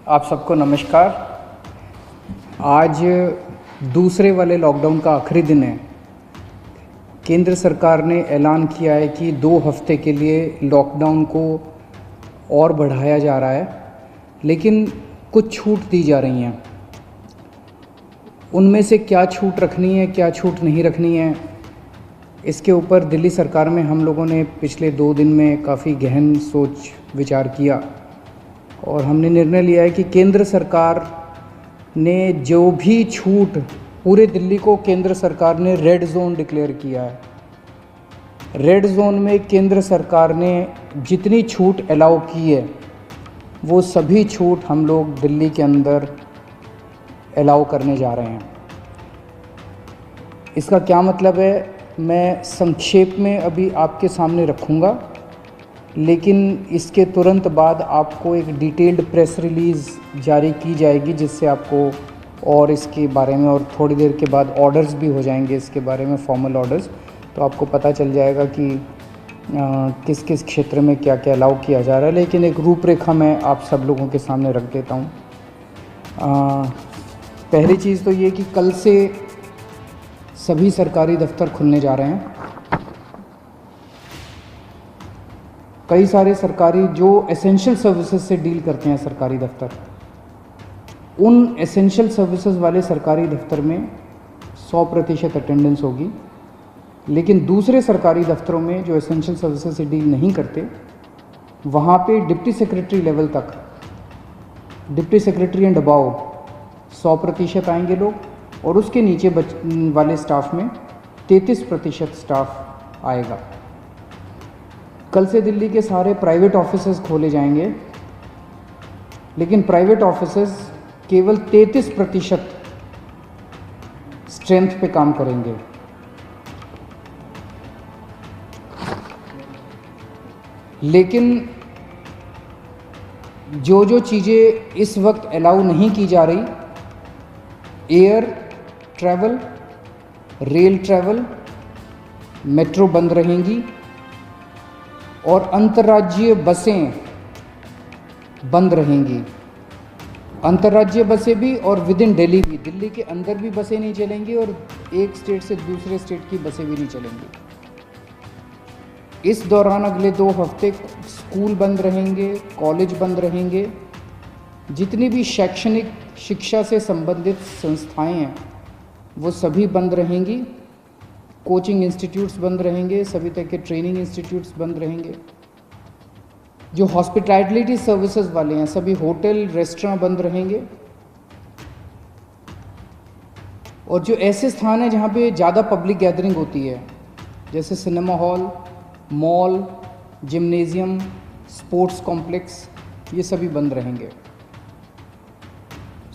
आप सबको नमस्कार। आज दूसरे वाले लॉकडाउन का आखिरी दिन है। केंद्र सरकार ने ऐलान किया है कि 2 हफ्ते के लिए लॉकडाउन को और बढ़ाया जा रहा है, लेकिन कुछ छूट दी जा रही हैं। उनमें से क्या छूट रखनी है, क्या छूट नहीं रखनी है, इसके ऊपर दिल्ली सरकार में हम लोगों ने पिछले 2 दिन में काफ़ी गहन सोच विचार किया और हमने निर्णय लिया है कि केंद्र सरकार ने जो भी छूट, पूरे दिल्ली को केंद्र सरकार ने रेड जोन डिक्लेयर किया है। रेड जोन में केंद्र सरकार ने जितनी छूट अलाउ की है वो सभी छूट हम लोग दिल्ली के अंदर अलाउ करने जा रहे हैं। इसका क्या मतलब है, मैं संक्षेप में अभी आपके सामने रखूँगा, लेकिन इसके तुरंत बाद आपको एक डिटेल्ड प्रेस रिलीज़ जारी की जाएगी, जिससे आपको और इसके बारे में, और थोड़ी देर के बाद ऑर्डर्स भी हो जाएंगे इसके बारे में, फॉर्मल ऑर्डर्स, तो आपको पता चल जाएगा कि किस किस क्षेत्र में क्या क्या अलाउ किया जा रहा है। लेकिन एक रूपरेखा मैं आप सब लोगों के सामने रख देता हूँ। पहली चीज़ तो ये कि कल से सभी सरकारी दफ्तर खुलने जा रहे हैं। कई सारे सरकारी जो एसेंशियल सर्विसेज से डील करते हैं सरकारी दफ्तर, उन एसेंशियल सर्विसेज वाले सरकारी दफ्तर में 100% अटेंडेंस होगी। लेकिन दूसरे सरकारी दफ्तरों में जो एसेंशियल सर्विसेज से डील नहीं करते, वहाँ पे डिप्टी सेक्रेटरी लेवल तक, डिप्टी सेक्रेटरी एंड अबाव 100% आएंगे लोग, और उसके नीचे वाले स्टाफ में 33% स्टाफ आएगा। कल से दिल्ली के सारे प्राइवेट ऑफिसेज खोले जाएंगे, लेकिन प्राइवेट ऑफिसेज केवल 33% स्ट्रेंथ पे काम करेंगे। लेकिन जो जो चीज़ें इस वक्त अलाउ नहीं की जा रही, air travel, rail travel, metro बंद रहेंगी, और अंतर्राज्यीय बसें बंद रहेंगी। अंतर्राज्यीय बसें भी और विद इन दिल्ली भी, दिल्ली के अंदर भी बसें नहीं चलेंगी और एक स्टेट से दूसरे स्टेट की बसें भी नहीं चलेंगी। इस दौरान अगले 2 हफ्ते स्कूल बंद रहेंगे, कॉलेज बंद रहेंगे, जितनी भी शैक्षणिक शिक्षा से संबंधित संस्थाएं हैं वो सभी बंद रहेंगी। कोचिंग इंस्टीट्यूट्स बंद रहेंगे, सभी तरह के ट्रेनिंग इंस्टीट्यूट्स बंद रहेंगे। जो हॉस्पिटैलिटी सर्विसेज वाले हैं, सभी होटल, रेस्टोरेंट बंद रहेंगे। और जो ऐसे स्थान हैं जहाँ पे ज़्यादा पब्लिक गैदरिंग होती है, जैसे cinema hall, mall, gymnasium, sports complex, ये सभी बंद रहेंगे।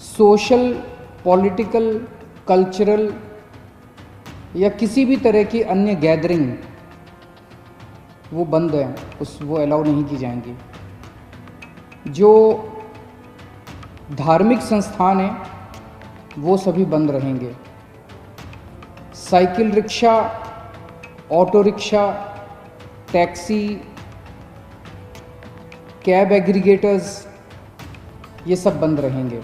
सोशल, पॉलिटिकल, कल्चरल या किसी भी तरह की अन्य गैदरिंग वो बंद है, वो अलाउ नहीं की जाएंगी। जो धार्मिक संस्थान हैं वो सभी बंद रहेंगे। Cycle rickshaw, auto rickshaw, taxi, cab aggregators, ये सब बंद रहेंगे।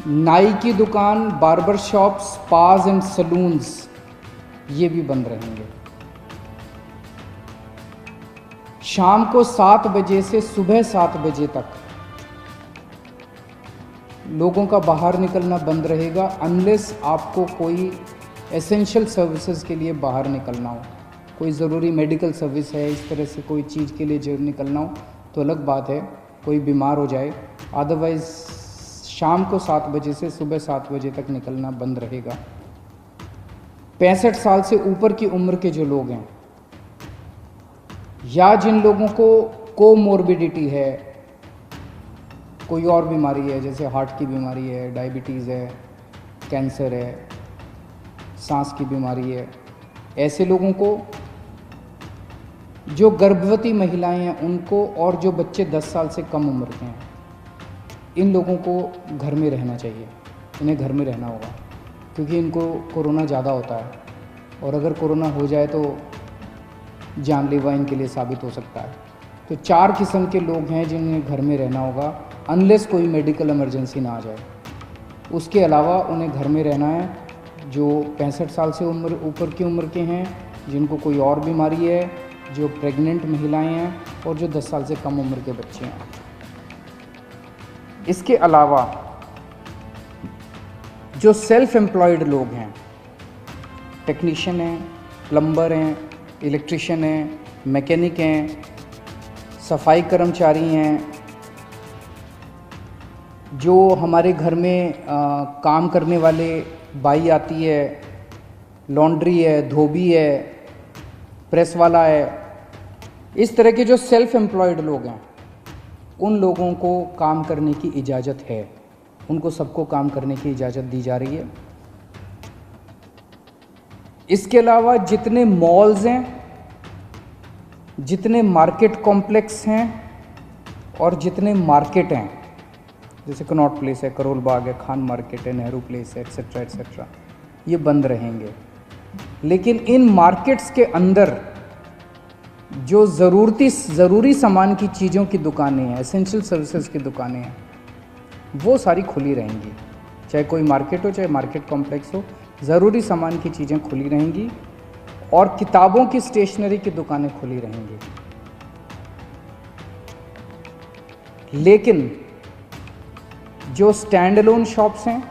नाई की दुकान, barber shops, spas and salons, ये भी बंद रहेंगे। शाम को 7 बजे से सुबह 7 बजे तक लोगों का बाहर निकलना बंद रहेगा, अनलेस आपको कोई एसेंशियल सर्विसेज के लिए बाहर निकलना हो, कोई ज़रूरी मेडिकल सर्विस है, इस तरह से कोई चीज़ के लिए जरूर निकलना हो तो अलग बात है, कोई बीमार हो जाए। अदरवाइज़ शाम को 7 बजे से सुबह 7 बजे तक निकलना बंद रहेगा। 65 साल से ऊपर की उम्र के जो लोग हैं, या जिन लोगों को कोमोर्बिडिटी है, कोई और बीमारी है, जैसे हार्ट की बीमारी है, डायबिटीज़ है, कैंसर है, सांस की बीमारी है, ऐसे लोगों को, जो गर्भवती महिलाएं हैं उनको, और जो बच्चे 10 साल से कम उम्र के हैं, इन लोगों को घर में रहना चाहिए। इन्हें घर में रहना होगा, क्योंकि इनको कोरोना ज़्यादा होता है, और अगर कोरोना हो जाए तो जानलेवा इनके लिए साबित हो सकता है। तो 4 किस्म के लोग हैं जिन्हें घर में रहना होगा, अनलेस कोई मेडिकल इमरजेंसी ना आ जाए। उसके अलावा उन्हें घर में रहना है जो 65 साल से ऊपर की उम्र के हैं, जिनको कोई और बीमारी है, जो प्रेग्नेंट महिलाएं हैं और जो 10 साल से कम उम्र के बच्चे हैं। इसके अलावा जो सेल्फ एम्प्लॉयड लोग हैं, टेक्नीशियन हैं, प्लम्बर हैं, इलेक्ट्रिशियन हैं, मैकेनिक हैं, सफाई कर्मचारी हैं, जो हमारे घर में काम करने वाले बाई आती है, लॉन्ड्री है, धोबी है, प्रेस वाला है, इस तरह के जो सेल्फ एम्प्लॉयड लोग हैं उन लोगों को काम करने की इजाज़त है। उनको सबको काम करने की इजाज़त दी जा रही है। इसके अलावा जितने मॉल्स हैं, जितने मार्केट कॉम्प्लेक्स हैं और जितने मार्केट हैं, जैसे कनॉट प्लेस है, करोल बाग है, खान मार्केट है, नेहरू प्लेस है, एक्सेट्रा एक्सेट्रा, ये बंद रहेंगे। लेकिन इन मार्केट्स के अंदर जो ज़रूरी सामान की चीज़ों की दुकानें हैं, एसेंशियल सर्विसेज की दुकानें हैं, वो सारी खुली रहेंगी। चाहे कोई मार्केट हो, चाहे मार्केट कॉम्प्लेक्स हो, ज़रूरी सामान की चीज़ें खुली रहेंगी और किताबों की स्टेशनरी की दुकानें खुली रहेंगी। लेकिन जो स्टैंड अलोन शॉप्स हैं,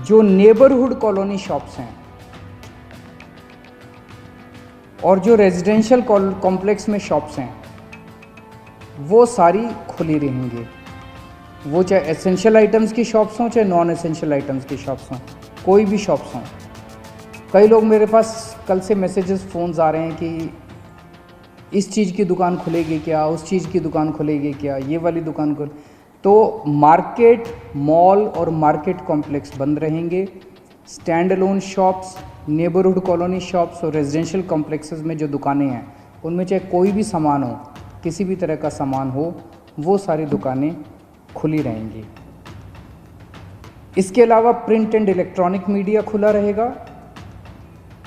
जो नेबरहुड कॉलोनी शॉप्स हैं और जो रेजिडेंशियल कॉम्प्लेक्स में शॉप्स हैं, वो सारी खुली रहेंगी। वो चाहे एसेंशियल आइटम्स की शॉप्स हों, चाहे नॉन एसेंशियल आइटम्स की शॉप्स हों, कोई भी शॉप्स हों। कई लोग मेरे पास कल से मैसेजेस, फ़ोन्स आ रहे हैं कि इस चीज़ की दुकान खुलेगी क्या, उस चीज़ की दुकान खुलेगी क्या, ये वाली दुकान खुल। तो मार्केट, मॉल और मार्केट कॉम्प्लेक्स बंद रहेंगे। Stand alone shops, neighbourhood colony shops और रेजिडेंशियल कॉम्प्लेक्सेस में जो दुकानें हैं, उनमें चाहे कोई भी सामान हो, किसी भी तरह का सामान हो, वो सारी दुकानें खुली रहेंगी। इसके अलावा प्रिंट एंड इलेक्ट्रॉनिक मीडिया खुला रहेगा।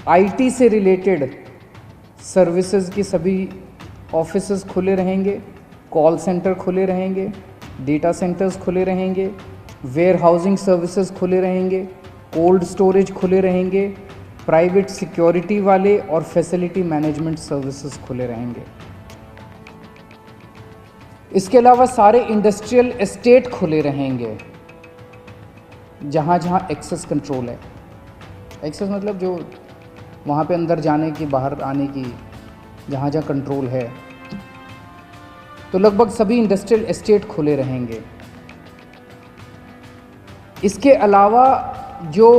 आईटी से रिलेटेड सर्विसेज की सभी ऑफिसेज खुले रहेंगे, कॉल सेंटर खुले रहेंगे, डेटा सेंटर्स खुले रहेंगे, वेयर हाउसिंग सर्विसेज खुले रहेंगे, कोल्ड स्टोरेज खुले रहेंगे, प्राइवेट सिक्योरिटी वाले और फैसिलिटी मैनेजमेंट सर्विसेज खुले रहेंगे। इसके अलावा सारे इंडस्ट्रियल एस्टेट खुले रहेंगे जहाँ जहाँ एक्सेस कंट्रोल है। एक्सेस मतलब जो वहाँ पे अंदर जाने की, बाहर आने की, जहाँ जहाँ कंट्रोल है, तो लगभग सभी इंडस्ट्रियल एस्टेट खुले रहेंगे। इसके अलावा जो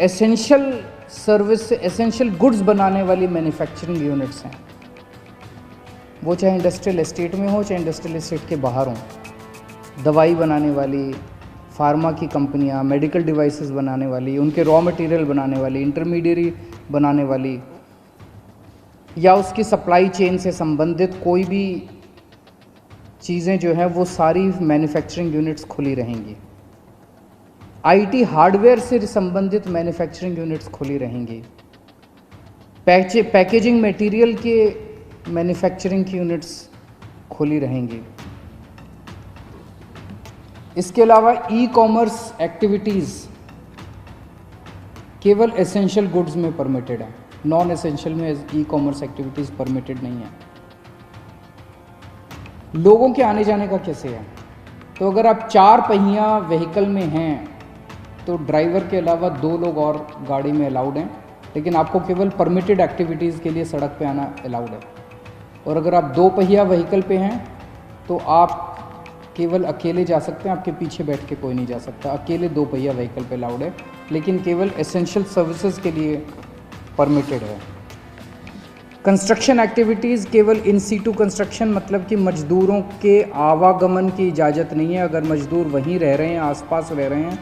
एसेंशियल सर्विस, एसेंशियल गुड्स बनाने वाली मैन्युफैक्चरिंग यूनिट्स हैं, वो चाहे इंडस्ट्रियल एस्टेट में हो, चाहे इंडस्ट्रियल एस्टेट के बाहर हों, दवाई बनाने वाली, फार्मा की कंपनियां, मेडिकल डिवाइसेस बनाने वाली, उनके रॉ मटेरियल बनाने वाली, इंटरमीडिएरी बनाने वाली, या उसकी सप्लाई चेन से संबंधित कोई भी चीज़ें जो हैं, वो सारी मैन्युफैक्चरिंग यूनिट्स खुली रहेंगी। आईटी हार्डवेयर से संबंधित मैन्युफैक्चरिंग यूनिट्स खुली रहेंगी। पैकेजिंग मटेरियल के मैन्युफैक्चरिंग की यूनिट्स खुली रहेंगी। इसके अलावा ई कॉमर्स एक्टिविटीज़ केवल एसेंशियल गुड्स में परमिटेड है, नॉन एसेंशियल में ई कॉमर्स एक्टिविटीज़ परमिटेड नहीं है। लोगों के आने जाने का कैसे है? तो अगर आप 4 पहिया व्हीकल में हैं तो ड्राइवर के अलावा 2 लोग और गाड़ी में अलाउड हैं, लेकिन आपको केवल परमिटेड एक्टिविटीज़ के लिए सड़क पे आना अलाउड है। और अगर आप 2 पहिया व्हीकल पे हैं तो आप केवल अकेले जा सकते हैं, आपके पीछे बैठ के कोई नहीं जा सकता। अकेले 2 पहिया व्हीकल पे अलाउड है, लेकिन केवल एसेंशियल सर्विसेज के लिए परमिटेड है। कंस्ट्रक्शन एक्टिविटीज़ केवल इन सीटू कंस्ट्रक्शन, मतलब कि मजदूरों के आवागमन की इजाज़त नहीं है। अगर मजदूर वहीं रह रहे हैं, आसपास रह रहे हैं,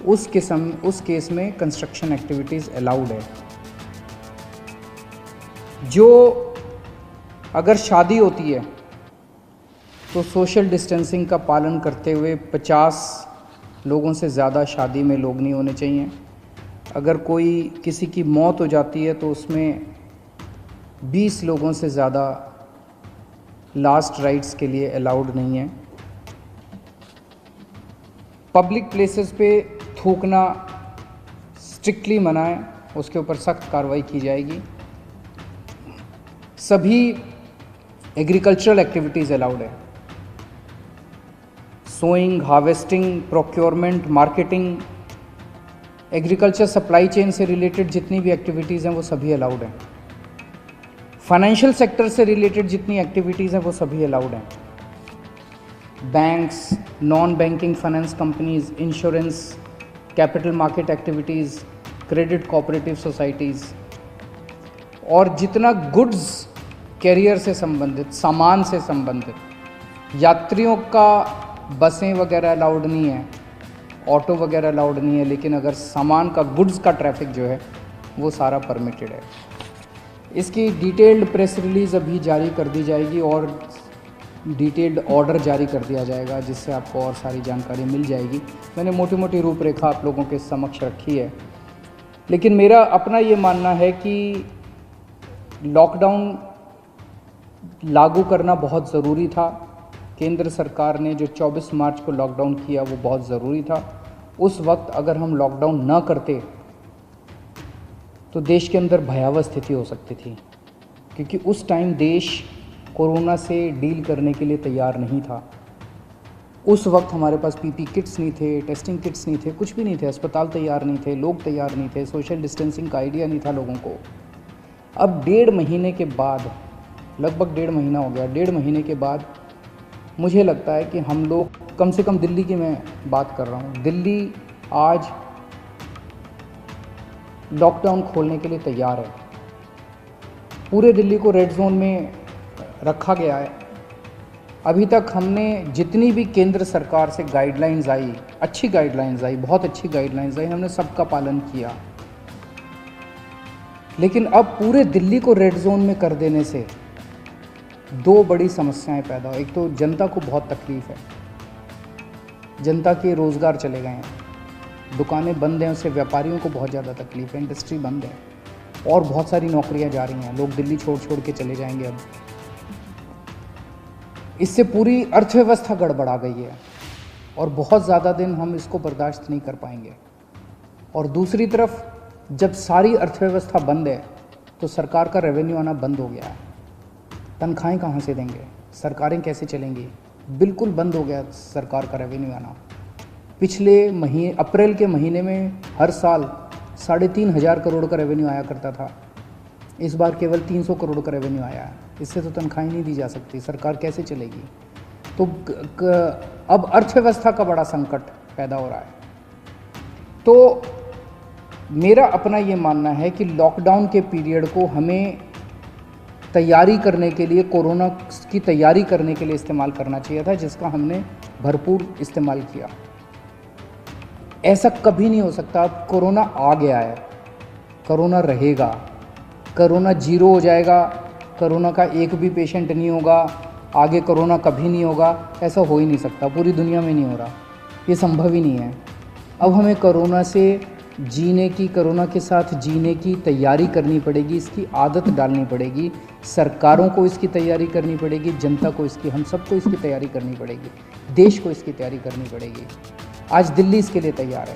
उस केस में कंस्ट्रक्शन एक्टिविटीज़ अलाउड है। जो अगर शादी होती है तो सोशल डिस्टेंसिंग का पालन करते हुए 50 लोगों से ज़्यादा शादी में लोग नहीं होने चाहिए। अगर कोई किसी की मौत हो जाती है तो उसमें 20 लोगों से ज़्यादा लास्ट राइड्स के लिए अलाउड नहीं है। पब्लिक प्लेसेस पे थूकना स्ट्रिक्टली मना है, उसके ऊपर सख्त कार्रवाई की जाएगी। सभी एग्रीकल्चरल एक्टिविटीज़ अलाउड है। Sowing, harvesting, procurement, marketing, agriculture supply chain से रिलेटेड जितनी भी एक्टिविटीज़ हैं वो सभी अलाउड हैं। फाइनेंशियल सेक्टर से रिलेटेड जितनी एक्टिविटीज़ हैं वो सभी अलाउड हैं। Banks, non banking finance companies, insurance, capital market activities, credit cooperative societies और जितना गुड्स कैरियर से संबंधित, सामान से संबंधित, यात्रियों का बसें वगैरह अलाउड नहीं है, ऑटो वगैरह अलाउड नहीं है, लेकिन अगर सामान का, गुड्स का ट्रैफिक जो है वो सारा परमिटेड है। इसकी डिटेल्ड प्रेस रिलीज़ अभी जारी कर दी जाएगी और डिटेल्ड ऑर्डर जारी कर दिया जाएगा, जिससे आपको और सारी जानकारी मिल जाएगी। मैंने मोटी मोटी रूपरेखा आप लोगों के समक्ष रखी है, लेकिन मेरा अपना ये मानना है कि लॉकडाउन लागू करना बहुत ज़रूरी था। केंद्र सरकार ने जो 24 मार्च को लॉकडाउन किया वो बहुत ज़रूरी था। उस वक्त अगर हम लॉकडाउन न करते तो देश के अंदर भयावह स्थिति हो सकती थी, क्योंकि उस टाइम देश कोरोना से डील करने के लिए तैयार नहीं था। उस वक्त हमारे पास पीपी किट्स नहीं थे, टेस्टिंग किट्स नहीं थे, कुछ भी नहीं थे, अस्पताल तैयार नहीं थे, लोग तैयार नहीं थे, सोशल डिस्टेंसिंग का आइडिया नहीं था लोगों को। अब 1.5 महीने के बाद, लगभग 1.5 महीना हो गया, 1.5 महीने के बाद मुझे लगता है कि हम लोग, कम से कम दिल्ली की मैं बात कर रहा हूँ, दिल्ली आज लॉकडाउन खोलने के लिए तैयार है। पूरे दिल्ली को रेड जोन में रखा गया है। अभी तक हमने जितनी भी केंद्र सरकार से गाइडलाइंस आई, अच्छी गाइडलाइंस आई, बहुत अच्छी गाइडलाइंस आई, हमने सबका पालन किया। लेकिन अब पूरे दिल्ली को रेड जोन में कर देने से 2 बड़ी समस्याएं पैदा हो। एक तो जनता को बहुत तकलीफ है, जनता के रोज़गार चले गए हैं, दुकानें बंद हैं, उससे व्यापारियों को बहुत ज़्यादा तकलीफ है, इंडस्ट्री बंद है और बहुत सारी नौकरियां जा रही हैं, लोग दिल्ली छोड़ छोड़ के चले जाएंगे। अब इससे पूरी अर्थव्यवस्था गड़बड़ा गई है और बहुत ज़्यादा दिन हम इसको बर्दाश्त नहीं कर पाएंगे। और दूसरी तरफ जब सारी अर्थव्यवस्था बंद है तो सरकार का रेवेन्यू आना बंद हो गया है। तनख्वाहें कहाँ से देंगे, सरकारें कैसे चलेंगी? बिल्कुल बंद हो गया सरकार का रेवेन्यू आना। पिछले महीने, अप्रैल के महीने में हर साल 3,500 करोड़ का रेवेन्यू आया करता था, इस बार केवल 300 करोड़ का रेवेन्यू आया है। इससे तो तनख्वाहें नहीं दी जा सकती, सरकार कैसे चलेगी? तो अब अर्थव्यवस्था का बड़ा संकट पैदा हो रहा है। तो मेरा अपना ये मानना है कि लॉकडाउन के पीरियड को हमें तैयारी करने के लिए, कोरोना की तैयारी करने के लिए इस्तेमाल करना चाहिए था, जिसका हमने भरपूर इस्तेमाल किया। ऐसा कभी नहीं हो सकता। अब कोरोना आ गया है, कोरोना रहेगा, कोरोना जीरो हो जाएगा, कोरोना का एक भी पेशेंट नहीं होगा, आगे कोरोना कभी नहीं होगा, ऐसा हो ही नहीं सकता। पूरी दुनिया में नहीं हो रहा, ये संभव ही नहीं है। अब हमें कोरोना से जीने की, कोरोना के साथ जीने की तैयारी करनी पड़ेगी, इसकी आदत डालनी पड़ेगी। सरकारों को इसकी तैयारी करनी पड़ेगी, जनता को इसकी, हम सबको इसकी तैयारी करनी पड़ेगी, देश को इसकी तैयारी करनी पड़ेगी। आज दिल्ली इसके लिए तैयार है।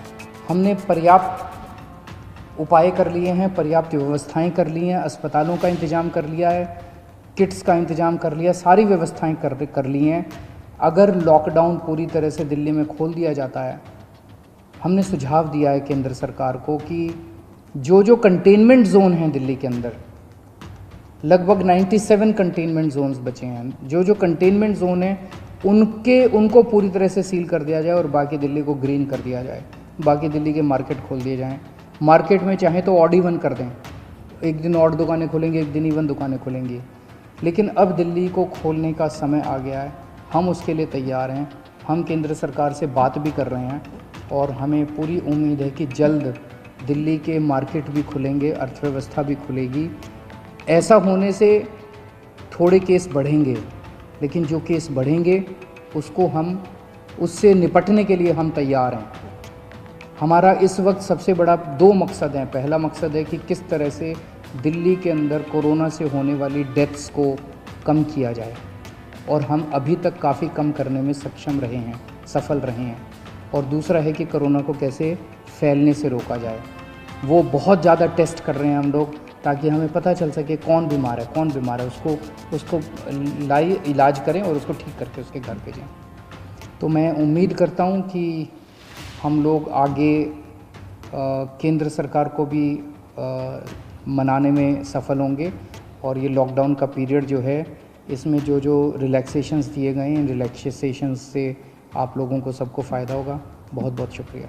हमने पर्याप्त उपाय कर लिए हैं, पर्याप्त व्यवस्थाएं कर ली हैं, अस्पतालों का इंतज़ाम कर लिया है, किट्स का इंतज़ाम कर लिया, सारी व्यवस्थाएं कर ली हैं। अगर लॉकडाउन पूरी तरह से दिल्ली में खोल दिया जाता है, हमने सुझाव दिया है केंद्र सरकार को कि जो जो कंटेनमेंट जोन हैं दिल्ली के अंदर, लगभग 97 कंटेनमेंट जोन्स बचे हैं, जो जो कंटेनमेंट जोन हैं उनको पूरी तरह से सील कर दिया जाए और बाकी दिल्ली को ग्रीन कर दिया जाए। बाकी दिल्ली के मार्केट खोल दिए जाएं। मार्केट में चाहे तो ऑड इवन कर दें, एक दिन ऑड दुकानें खुलेंगी, एक दिन इवन दुकानें खुलेंगी। लेकिन अब दिल्ली को खोलने का समय आ गया है, हम उसके लिए तैयार हैं। हम केंद्र सरकार से बात भी कर रहे हैं और हमें पूरी उम्मीद है कि जल्द दिल्ली के मार्केट भी खुलेंगे, अर्थव्यवस्था भी खुलेगी। ऐसा होने से थोड़े केस बढ़ेंगे, लेकिन जो केस बढ़ेंगे उससे निपटने के लिए हम तैयार हैं। हमारा इस वक्त सबसे बड़ा 2 मकसद हैं। पहला मकसद है कि किस तरह से दिल्ली के अंदर कोरोना से होने वाली डेथ्स को कम किया जाए, और हम अभी तक काफ़ी कम करने में सक्षम रहे हैं, सफल रहे हैं। और दूसरा है कि कोरोना को कैसे फैलने से रोका जाए। वो बहुत ज़्यादा टेस्ट कर रहे हैं हम लोग, ताकि हमें पता चल सके कौन बीमार है, उसको इलाज करें और उसको ठीक करके उसके घर भेजें। तो मैं उम्मीद करता हूँ कि हम लोग आगे केंद्र सरकार को भी मनाने में सफल होंगे, और ये लॉकडाउन का पीरियड जो है, इसमें जो जो रिलैक्सेशंस दिए गए हैं, इन रिलैक्सेशंस से आप लोगों को सबको फ़ायदा होगा। बहुत बहुत शुक्रिया।